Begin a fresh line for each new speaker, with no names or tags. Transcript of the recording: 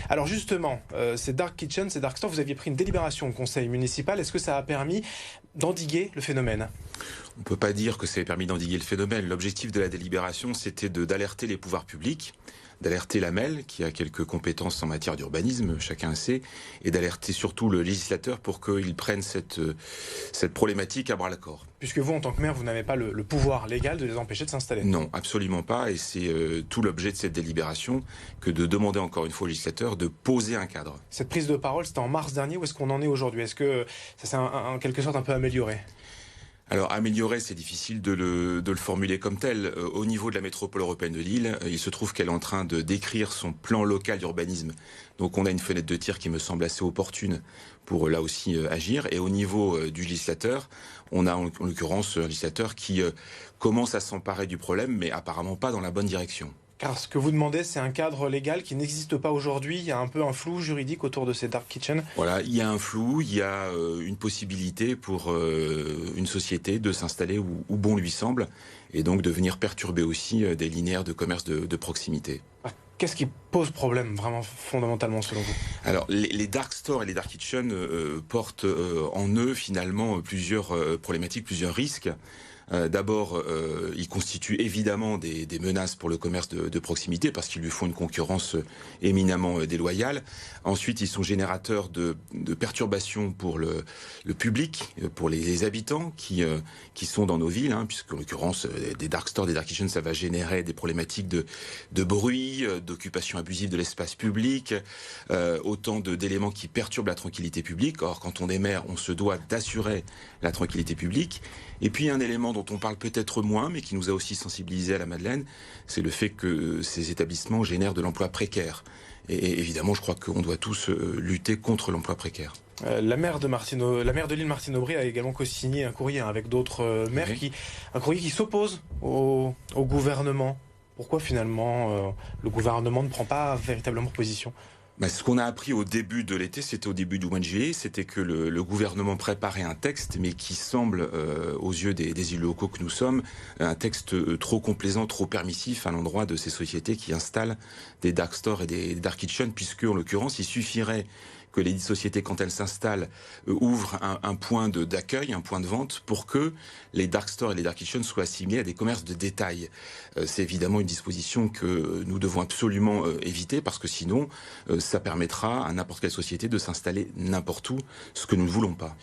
Alors justement, ces dark kitchens, ces dark stores, vous aviez pris une délibération au conseil municipal. Est-ce que ça a permis d'endiguer le phénomène?
On ne peut pas dire que ça ait permis d'endiguer le phénomène. L'objectif de la délibération, c'était d'alerter les pouvoirs publics, d'alerter la MEL, qui a quelques compétences en matière d'urbanisme, chacun sait, et d'alerter surtout le législateur pour qu'il prenne cette problématique à bras-le-corps.
Puisque vous, en tant que maire, vous n'avez pas le pouvoir légal de les empêcher de s'installer.
Non, absolument pas, et c'est tout l'objet de cette délibération que de demander encore une fois au législateur de poser un cadre.
Cette prise de parole, c'était en mars dernier. Où est-ce qu'on en est aujourd'hui? Est-ce que ça s'est en quelque sorte un peu amélioré?
Alors, améliorer, c'est difficile de le formuler comme tel. Au niveau de la métropole européenne de Lille, il se trouve qu'elle est en train de décrire son plan local d'urbanisme. Donc, on a une fenêtre de tir qui me semble assez opportune pour, là aussi, agir. Et au niveau du législateur, on a en l'occurrence un législateur qui commence à s'emparer du problème, mais apparemment pas dans la bonne direction.
Car ce que vous demandez, c'est un cadre légal qui n'existe pas aujourd'hui. Il y a un peu un flou juridique autour de ces dark kitchens.
Voilà, il y a un flou, il y a une possibilité pour une société de s'installer où bon lui semble, et donc de venir perturber aussi des linéaires de commerce de proximité.
Qu'est-ce qui pose problème vraiment fondamentalement selon vous?
Alors les dark stores et les dark kitchens portent en eux finalement plusieurs problématiques, plusieurs risques. D'abord, ils constituent évidemment des menaces pour le commerce de proximité parce qu'ils lui font une concurrence éminemment déloyale. Ensuite, ils sont générateurs de perturbations pour le public, pour les habitants qui sont dans nos villes, puisqu'en l'occurrence, des dark stores, des dark kitchens, ça va générer des problématiques de bruit, d'occupation abusive de l'espace public, autant d'éléments qui perturbent la tranquillité publique. Or, quand on est maire, on se doit d'assurer la tranquillité publique. Et puis, un élément dont on parle peut-être moins, mais qui nous a aussi sensibilisés à la Madeleine, c'est le fait que ces établissements génèrent de l'emploi précaire. Et évidemment, je crois qu'on doit tous lutter contre l'emploi précaire.
La maire de Lille, Martine Aubry, a également co-signé un courrier avec d'autres maires,
Oui.
un courrier qui s'oppose au gouvernement. Pourquoi finalement le gouvernement ne prend pas véritablement position?
Ce qu'on a appris au début de l'été, c'était au début du mois de juillet, c'était que le gouvernement préparait un texte, mais qui semble, aux yeux des élus locaux que nous sommes, un texte trop complaisant, trop permissif à l'endroit de ces sociétés qui installent des dark stores et des dark kitchens, puisque, en l'occurrence, il suffirait que les sociétés, quand elles s'installent, ouvrent un point d'accueil, un point de vente, pour que les dark stores et les dark kitchens soient assimilés à des commerces de détail. C'est évidemment une disposition que nous devons absolument éviter, parce que sinon, ça permettra à n'importe quelle société de s'installer n'importe où, ce que nous ne voulons pas.